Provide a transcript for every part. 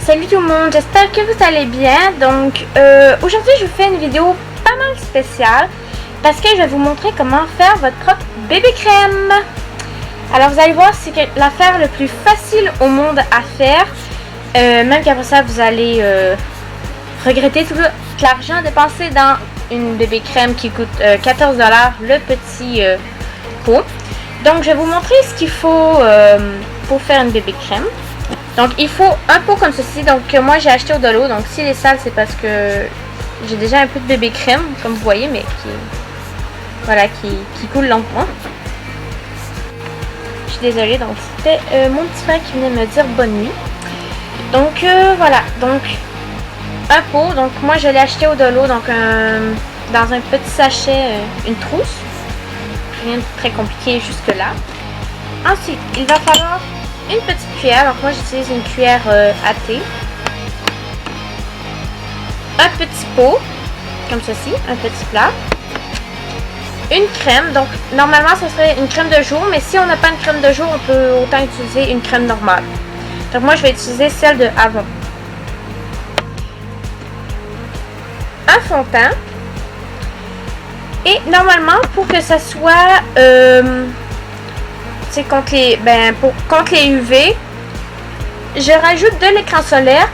Salut tout le monde, j'espère que vous allez bien. Donc aujourd'hui je vous fais une vidéo pas mal spéciale parce que je vais vous montrer comment faire votre propre bébé crème. Alors vous allez voir, c'est l'affaire le plus facile au monde à faire. Même qu'après ça vous allez regretter tout l'argent dépensé dans une bébé crème qui coûte 14$ le petit pot. Donc je vais vous montrer ce qu'il faut pour faire une bébé crème. Donc il faut un pot comme ceci, donc moi j'ai acheté au Dolo, donc s'il est sale c'est parce que j'ai déjà un peu de bébé crème comme vous voyez, mais qui coule lentement. Je suis désolée, donc c'était mon petit frère qui venait me dire bonne nuit. Donc voilà, donc un pot, donc moi je l'ai acheté au Dolo, donc dans un petit sachet, une trousse, rien de très compliqué jusque là. Ensuite il va falloir une petite cuillère, donc moi j'utilise une cuillère à thé, un petit pot comme ceci, un petit plat, une crème, donc normalement ce serait une crème de jour, mais si on n'a pas une crème de jour on peut autant utiliser une crème normale. Donc moi je vais utiliser celle de Avon, un fond de teint, et normalement pour que ça soit contre les UV, je rajoute de l'écran solaire,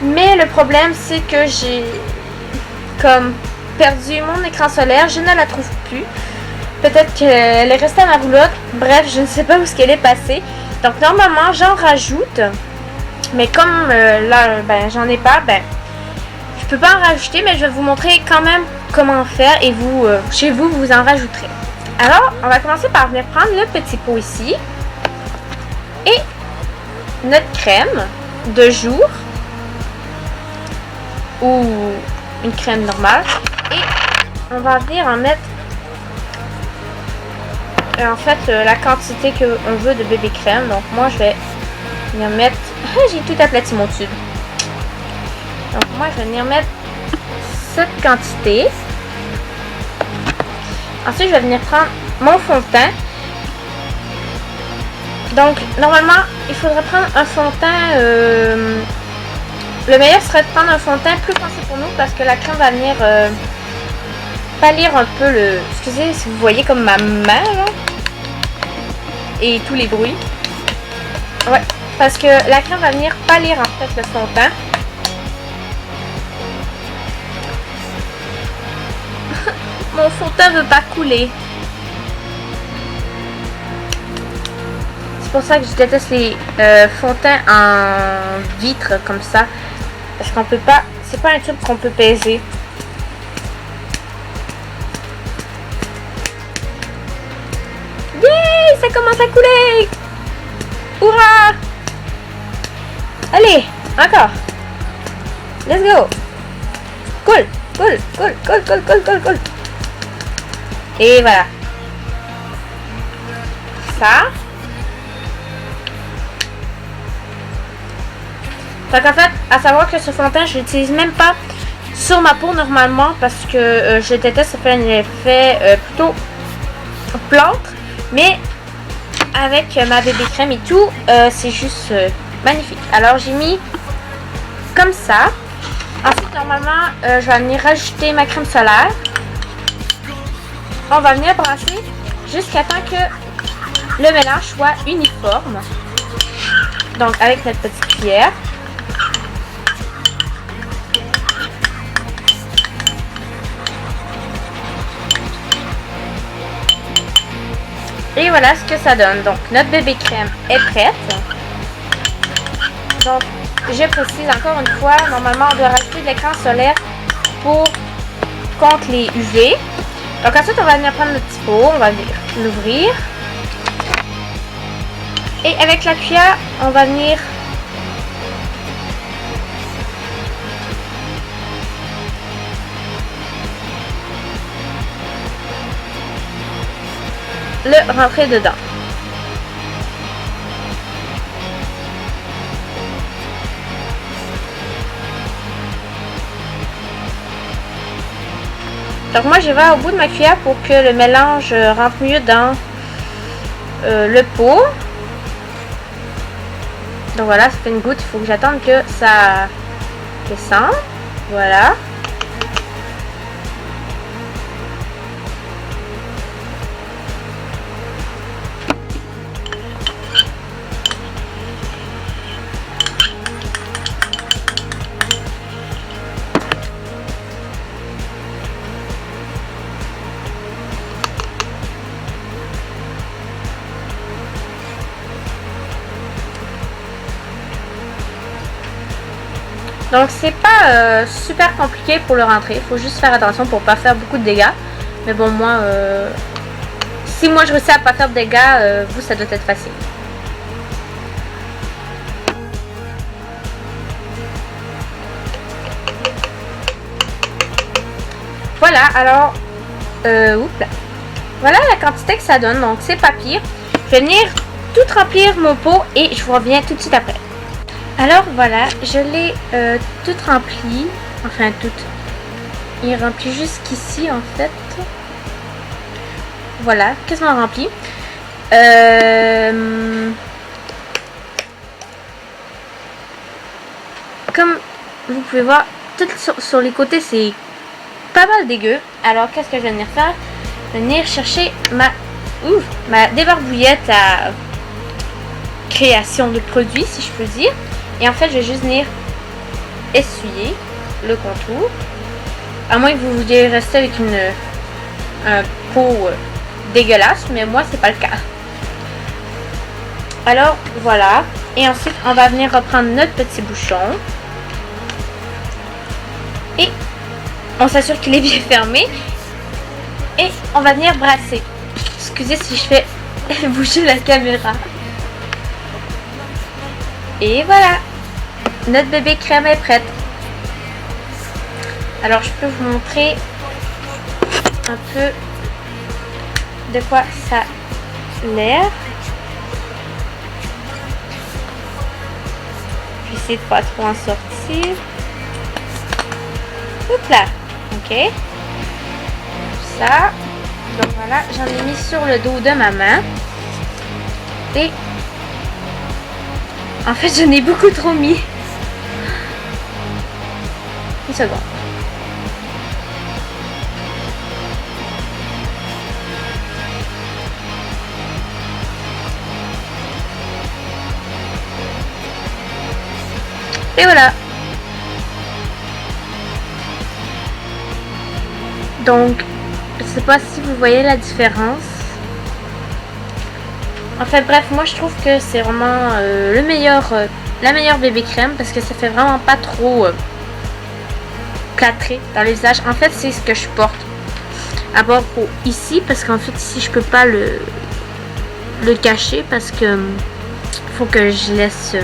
mais le problème c'est que j'ai comme perdu mon écran solaire, je ne la trouve plus, peut-être qu'elle est restée à ma roulotte, bref je ne sais pas où est-ce qu'elle est passée. Donc normalement j'en rajoute, mais comme là j'en ai pas, je peux pas en rajouter, mais je vais vous montrer quand même comment faire, et vous chez vous vous en rajouterez. Alors, on va commencer par venir prendre le petit pot ici et notre crème de jour ou une crème normale, et on va venir en mettre la quantité qu'on veut de bébé crème. Donc moi je vais venir mettre, j'ai tout aplati mon tube, donc moi je vais venir mettre cette quantité. Ensuite, je vais venir prendre mon fond de teint. Donc, normalement, il faudrait prendre un fond de teint. Le meilleur serait de prendre un fond de teint plus foncé pour nous, parce que la crème va venir pâlir un peu le... Excusez si vous voyez comme ma main, là. Et tous les bruits. Ouais, parce que la crème va venir pâlir en fait le fond de teint. Mon fond de teint veut pas couler. C'est pour ça que je déteste les fonds de teint en vitre comme ça. Parce qu'on peut pas... C'est pas un tube qu'on peut peser. Yeah! Ça commence à couler! Hurrah! Allez! Encore! Let's go! Cool! Cool! Cool! Cool! Cool! Cool! Cool! Cool! Et voilà. Ça. Donc en fait, à savoir que ce fond de teint, je l'utilise même pas sur ma peau normalement, parce que je déteste, ça fait un effet plutôt plâtre. Mais avec ma bébé crème et tout, c'est juste magnifique. Alors j'ai mis comme ça. Ensuite normalement, je vais venir rajouter ma crème solaire. On va venir brasser jusqu'à temps que le mélange soit uniforme. Donc avec notre petite cuillère. Et voilà ce que ça donne. Donc notre bébé crème est prête. Donc je précise encore une fois, normalement on doit rajouter de l'écran solaire contre les UV. Donc ensuite on va venir prendre le petit pot, on va venir l'ouvrir, et avec la cuillère on va venir le rentrer dedans. Donc moi je vais au bout de ma cuillère pour que le mélange rentre mieux dans le pot. Donc voilà, ça fait une goutte. Il faut que j'attende que ça descende. Voilà. Donc c'est pas super compliqué pour le rentrer, il faut juste faire attention pour pas faire beaucoup de dégâts. Mais bon, moi, si moi je réussis à pas faire de dégâts, vous ça doit être facile. Voilà, alors, oups là. Voilà la quantité que ça donne, donc c'est pas pire. Je vais venir tout remplir mon pot et je vous reviens tout de suite après. Alors voilà, je l'ai toute remplie, enfin toute, il est rempli jusqu'ici en fait, voilà, quasiment rempli. Comme vous pouvez voir, tout sur les côtés c'est pas mal dégueu, alors qu'est-ce que je vais venir faire? Je vais venir chercher ma débarbouillette à création de produits si je peux dire. Et en fait, je vais juste venir essuyer le contour. À moins que vous vouliez rester avec un pot dégueulasse, mais moi, c'est pas le cas. Alors, voilà. Et ensuite, on va venir reprendre notre petit bouchon. Et on s'assure qu'il est bien fermé. Et on va venir brasser. Excusez si je fais bouger la caméra. Et voilà. Notre bébé crème est prête. Alors je peux vous montrer un peu de quoi ça a l'air. Je vais essayer de pas trop en sortir. Hop là. Ok. Ça. Donc voilà, j'en ai mis sur le dos de ma main. Et en fait j'en ai beaucoup trop mis. Une seconde. Et voilà. Donc, je sais pas si vous voyez la différence. Enfin bref, moi je trouve que c'est vraiment la meilleure bébé crème parce que ça fait vraiment pas trop plâtré dans le visage. En fait, c'est ce que je porte. À part pour ici, parce qu'en fait ici je peux pas le cacher parce que faut que je laisse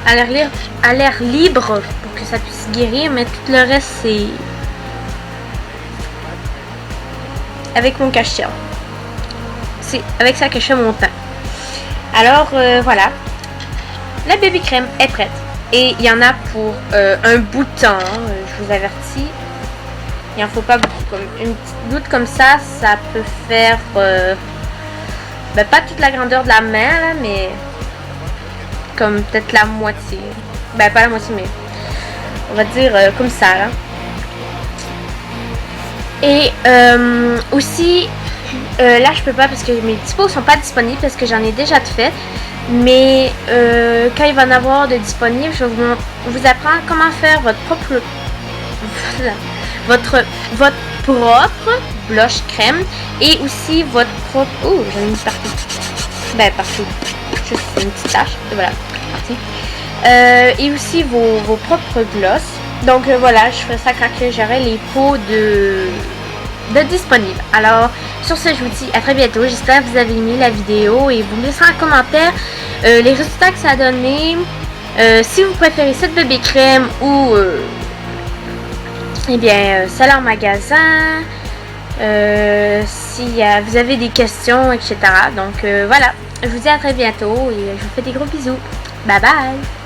à l'air libre pour que ça puisse guérir, mais tout le reste c'est avec mon cache-cerne. C'est avec ça que je fais mon teint. Alors voilà, la bébé crème est prête. Et il y en a pour un bout de temps, je vous avertis. Il en faut pas beaucoup. Comme une petite goutte comme ça peut faire pas toute la grandeur de la main là, mais comme peut-être la moitié. Ben pas la moitié, mais on va dire comme ça là. Et aussi là je peux pas parce que mes dispos sont pas disponibles parce que j'en ai déjà fait. Mais quand il va en avoir de disponible, je vais vous apprendre comment faire votre propre blush crème et aussi votre propre. Oh, j'en ai mis partout. Ben partout. Juste une petite tache. Et voilà, parti. Et aussi vos propres gloss. Donc voilà, je ferai ça quand j'aurai les pots de disponibles. Alors sur ce, je vous dis à très bientôt. J'espère que vous avez aimé la vidéo et vous me laisserez en commentaire les résultats que ça a donné, si vous préférez cette bébé crème ou eh bien celle en magasin, si vous avez des questions, etc. Donc voilà, je vous dis à très bientôt et je vous fais des gros bisous. Bye bye.